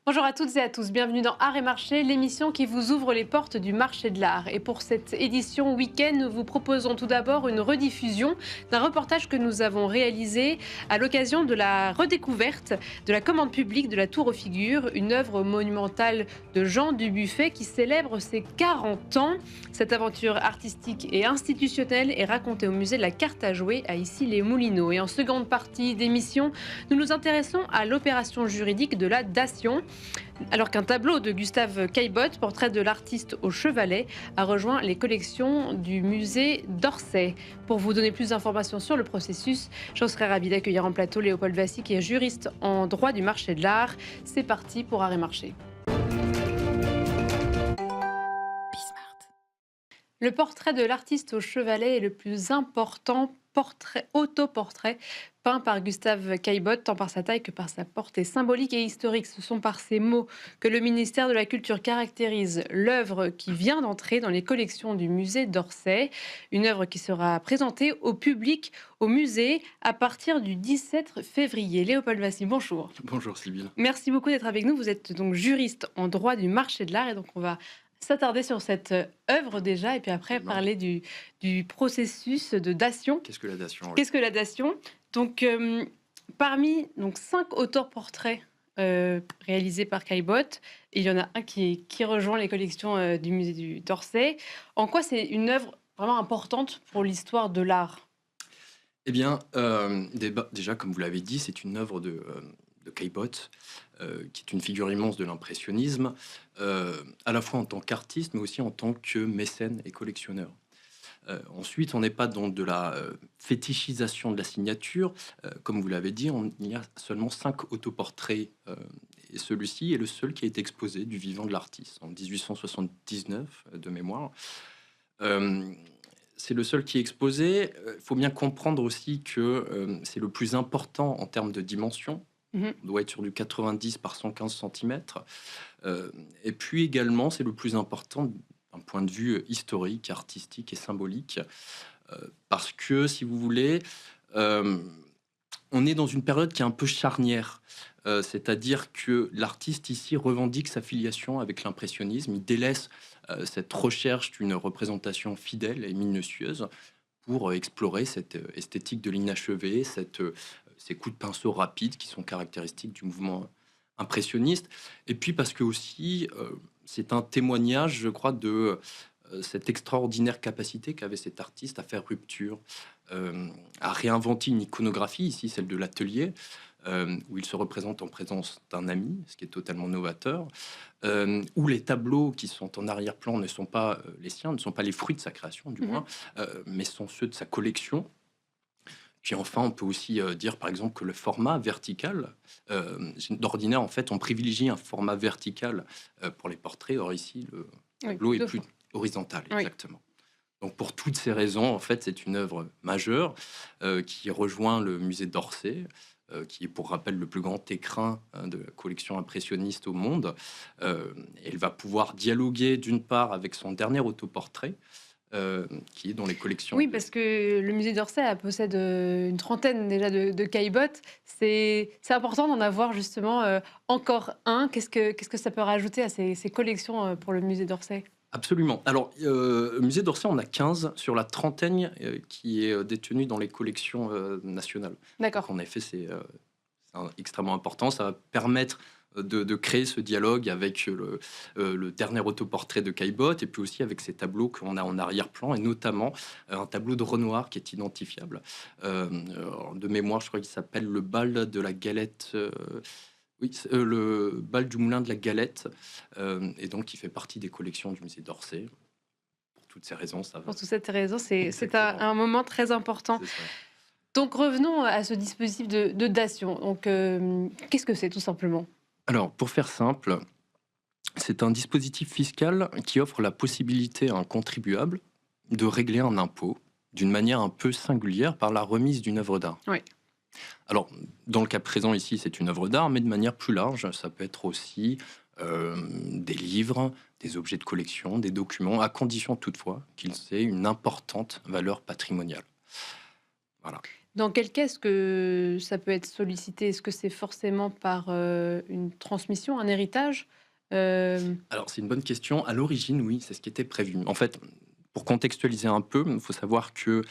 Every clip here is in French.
Bonjour à toutes et à tous, bienvenue dans Art et Marché, l'émission qui vous ouvre les portes du marché de l'art. Et pour cette édition week-end, nous vous proposons tout d'abord une rediffusion d'un reportage que nous avons réalisé à l'occasion de la redécouverte de la commande publique de la Tour aux Figures, une œuvre monumentale de Jean Dubuffet qui célèbre ses 40 ans. Cette aventure artistique et institutionnelle est racontée au musée de la carte à jouer à Issy-les-Moulineaux. Et en seconde partie d'émission, nous nous intéressons à l'opération juridique de la dation. Alors qu'un tableau de Gustave Caillebotte, portrait de l'artiste au chevalet, a rejoint les collections du musée d'Orsay. Pour vous donner plus d'informations sur le processus, je serai ravie d'accueillir en plateau Léopold Vassy, qui est juriste en droit du marché de l'art. C'est parti pour Art et Marché. Le portrait de l'artiste au chevalet est le plus important autoportrait peint par Gustave Caillebotte, tant par sa taille que par sa portée symbolique et historique. Ce sont par ces mots que le ministère de la Culture caractérise l'œuvre qui vient d'entrer dans les collections du musée d'Orsay. Une œuvre qui sera présentée au public au musée à partir du 17 février. Léopold Vassy, bonjour. Bonjour Sylvie. Merci beaucoup d'être avec nous. Vous êtes donc juriste en droit du marché de l'art et donc on va s'attarder sur cette œuvre déjà et puis après parler du processus de dation. Qu'est-ce que la dation? Qu'est-ce que la dation? Donc, parmi 5 auteurs-portraits réalisés par Caillebotte, il y en a un qui rejoint les collections du musée d'Orsay. En quoi c'est une œuvre vraiment importante pour l'histoire de l'art? Eh bien, déjà, comme vous l'avez dit, c'est une œuvre de Caillebotte, qui est une figure immense de l'impressionnisme, à la fois en tant qu'artiste, mais aussi en tant que mécène et collectionneur. Ensuite, on n'est pas dans de la fétichisation de la signature. Comme vous l'avez dit, il y a seulement 5 autoportraits, et celui-ci est le seul qui a été exposé du vivant de l'artiste en 1879, de mémoire. C'est le seul qui est exposé. Il faut bien comprendre aussi que c'est le plus important en termes de dimension. On doit être sur du 90 par 115 cm. Et puis également, c'est le plus important d'un point de vue historique, artistique et symbolique. Parce que, si vous voulez, on est dans une période qui est un peu charnière. C'est-à-dire que l'artiste ici revendique sa filiation avec l'impressionnisme. Il délaisse cette recherche d'une représentation fidèle et minutieuse pour explorer cette esthétique de l'inachevé, ces coups de pinceau rapides qui sont caractéristiques du mouvement impressionniste. Et puis parce que aussi, c'est un témoignage, je crois, de cette extraordinaire capacité qu'avait cet artiste à faire rupture, à réinventer une iconographie, ici celle de l'atelier, où il se représente en présence d'un ami, ce qui est totalement novateur, où les tableaux qui sont en arrière-plan ne sont pas les siens, ne sont pas les fruits de sa création, du moins, mais sont ceux de sa collection. Puis enfin, on peut aussi dire, par exemple, que le format vertical, d'ordinaire, en fait, on privilégie un format vertical pour les portraits. Or ici, le tableau est plus horizontal, exactement. Donc pour toutes ces raisons, en fait, c'est une œuvre majeure qui rejoint le musée d'Orsay, qui est, pour rappel, le plus grand écrin de collection impressionniste au monde. Elle va pouvoir dialoguer d'une part avec son dernier autoportrait, qui est dans les collections. Oui, parce que le musée d'Orsay possède une trentaine déjà de Caillebotte. C'est important d'en avoir justement encore un. Qu'est-ce que ça peut rajouter à ces collections pour le musée d'Orsay? Absolument. Alors, au musée d'Orsay, on a 15 sur la trentaine qui est détenue dans les collections nationales. D'accord. En effet, c'est extrêmement important. Ça va permettre de créer ce dialogue avec le dernier autoportrait de Caillebotte et puis aussi avec ces tableaux qu'on a en arrière-plan et notamment un tableau de Renoir qui est identifiable. De mémoire, je crois qu'il s'appelle le bal de la galette. Le bal du moulin de la Galette, et donc qui fait partie des collections du musée d'Orsay. Pour toutes ces raisons, ça va. Pour toutes ces raisons, c'est un moment très important. Donc revenons à ce dispositif de dation. Donc qu'est-ce que c'est tout simplement? Alors, pour faire simple, c'est un dispositif fiscal qui offre la possibilité à un contribuable de régler un impôt d'une manière un peu singulière par la remise d'une œuvre d'art. Oui. Alors, dans le cas présent ici, c'est une œuvre d'art, mais de manière plus large, ça peut être aussi des livres, des objets de collection, des documents, à condition toutefois qu'ils aient une importante valeur patrimoniale. Voilà. Dans quel cas est-ce que ça peut être sollicité? Est-ce que c'est forcément par, une transmission, un héritage? Hem, Alors, c'est une bonne question. À l'origine, oui, c'est ce qui était prévu. En fait, pour contextualiser un peu, il faut savoir que,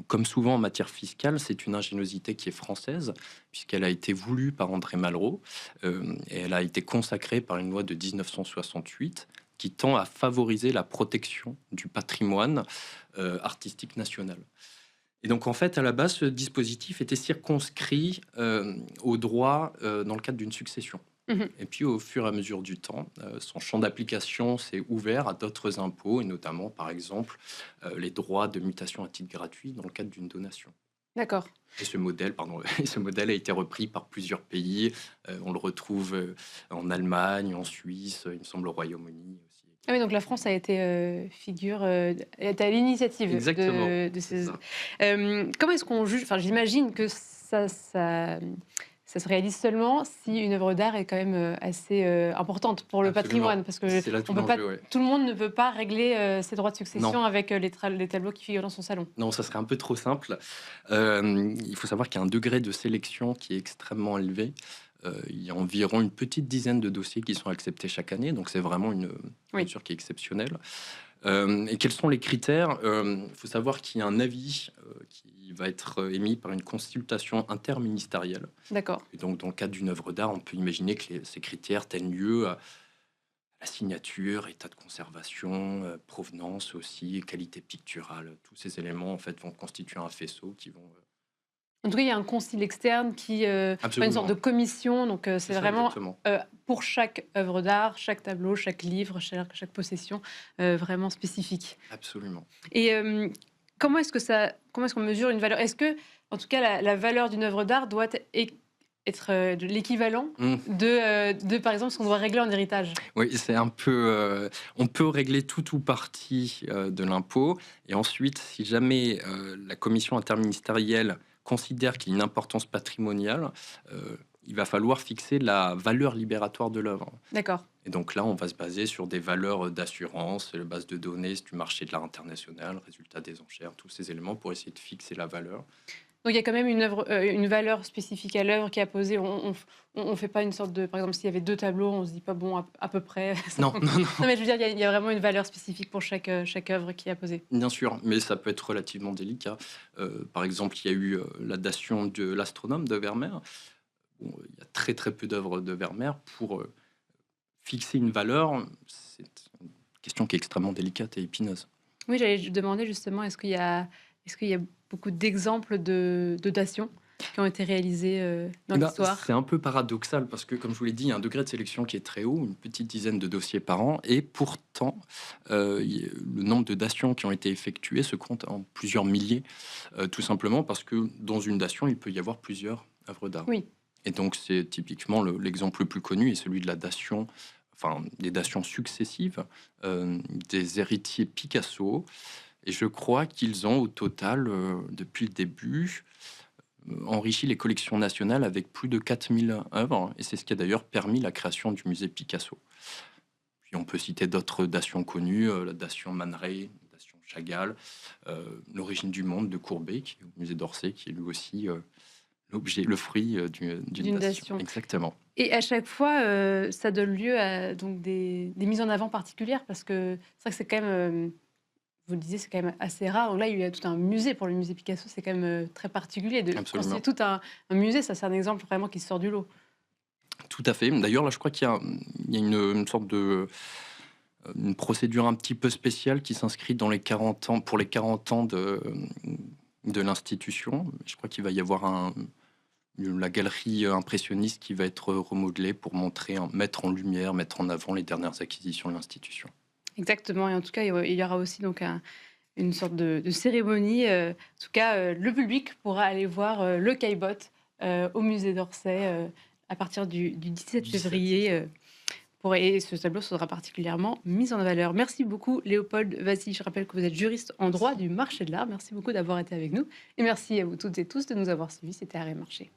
comme souvent en matière fiscale, c'est une ingéniosité qui est française, puisqu'elle a été voulue par André Malraux, et elle a été consacrée par une loi de 1968 qui tend à favoriser la protection du patrimoine artistique national. Et donc, en fait, à la base, ce dispositif était circonscrit aux droits dans le cadre d'une succession. mmh Et puis, au fur et à mesure du temps, son champ d'application s'est ouvert à d'autres impôts, et notamment, par exemple, les droits de mutation à titre gratuit dans le cadre d'une donation. D'accord. Et ce modèle, pardon, et ce modèle a été repris par plusieurs pays. On le retrouve en Allemagne, en Suisse, il me semble au Royaume-Uni aussi. Ah oui, donc la France a été, figure, est à l'initiative Exactement, de c'est ces ça. comment est-ce qu'on juge? Enfin, j'imagine que ça se réalise seulement si une œuvre d'art est quand même, assez, importante pour le Absolument. patrimoine. Parce que C'est là tout on peut pas l'enjeu, ouais. tout le monde ne peut pas régler, ses droits de Non. succession avec, les tableaux qui figurent dans son salon. Non, ça serait un peu trop simple. Il faut savoir qu'il y a un degré de sélection qui est extrêmement élevé. Il y a environ une petite dizaine de dossiers qui sont acceptés chaque année, donc c'est vraiment une Oui, mesure qui est exceptionnelle. Et quels sont les critères? Il faut savoir qu'il y a un avis qui va être émis par une consultation interministérielle. d'accord. Et donc, dans le cadre d'une œuvre d'art, on peut imaginer que ces critères tiennent lieu à la signature, état de conservation, provenance aussi, qualité picturale. Tous ces éléments en fait vont constituer un faisceau qui vont En tout cas, il y a un concile externe qui, enfin, une sorte de absolument, commission, donc c'est c'est ça vraiment, exactement, pour chaque œuvre d'art, chaque tableau, chaque livre, chaque possession, vraiment spécifique. absolument. Et comment est-ce qu'on mesure une valeur? Est-ce que, en tout cas, la valeur d'une œuvre d'art doit être, de l'équivalent Mmh. de, par exemple, ce qu'on doit régler en héritage? Oui, c'est un peu, on peut régler tout ou partie de l'impôt, et ensuite, si jamais la commission interministérielle considère qu'il y a une importance patrimoniale, il va falloir fixer la valeur libératoire de l'œuvre. D'accord. Et donc là, on va se baser sur des valeurs d'assurance, la base de données du marché de l'art international, résultat des enchères, tous ces éléments pour essayer de fixer la valeur. Donc il y a quand même une valeur spécifique à l'œuvre qui est apposée. On fait pas une sorte de, par exemple, s'il y avait 2 tableaux, on se dit pas: «Bon, à peu près, ça Non, non, non, non, mais je veux dire, il y a vraiment une valeur spécifique pour chaque œuvre qui est apposée. bien sûr, mais ça peut être relativement délicat. Par exemple, il y a eu la dation de l'astronome de Vermeer. Bon, il y a très très peu d'œuvres de Vermeer. Pour fixer une valeur, c'est une question qui est extrêmement délicate et épineuse. Oui, j'allais demander justement, est-ce qu'il y a beaucoup d'exemples de dations qui ont été réalisées, dans Eh ben, l'histoire? c'est un peu paradoxal parce que, comme je vous l'ai dit, il y a un degré de sélection qui est très haut, une petite dizaine de dossiers par an, et pourtant, le nombre de dations qui ont été effectuées se compte en plusieurs milliers, tout simplement parce que dans une dation, il peut y avoir plusieurs œuvres d'art. Oui. Et donc, c'est typiquement l'exemple le plus connu est celui de la dation, enfin, des dations successives des héritiers Picasso. Et je crois qu'ils ont au total, depuis le début, enrichi les collections nationales avec plus de 4000 œuvres. Et c'est ce qui a d'ailleurs permis la création du musée Picasso. Puis on peut citer d'autres dations connues, la dation Man Ray, la dation Chagall, l'origine du monde de Courbet, qui est au musée d'Orsay, qui est lui aussi l'objet, le fruit d'une D'une dation. dation. Exactement. Et à chaque fois, ça donne lieu à donc des mises en avant particulières parce que c'est vrai que c'est quand même, vous le disiez, c'est quand même assez rare. Donc là, il y a tout un musée pour le musée Picasso, c'est quand même, très particulier de Absolument. constituer tout un musée. Ça, c'est un exemple vraiment qui sort du lot. Tout à fait. D'ailleurs, là, je crois qu'il y a une sorte de une procédure un petit peu spéciale qui s'inscrit dans les 40 ans, pour les 40 ans de l'institution. Je crois qu'il va y avoir la galerie impressionniste qui va être remodelée pour montrer, mettre en lumière, mettre en avant les dernières acquisitions de l'institution. Exactement, et en tout cas, il y aura aussi donc une sorte de cérémonie. En tout cas, le public pourra aller voir le caillebotte au musée d'Orsay à partir du 17 17, février. Et ce tableau sera particulièrement mis en valeur. Merci beaucoup, Léopold Vassy. Je rappelle que vous êtes juriste en droit du marché de l'art. Merci beaucoup d'avoir été avec nous. Et merci à vous toutes et tous de nous avoir suivis. C'était Arrêt Marché.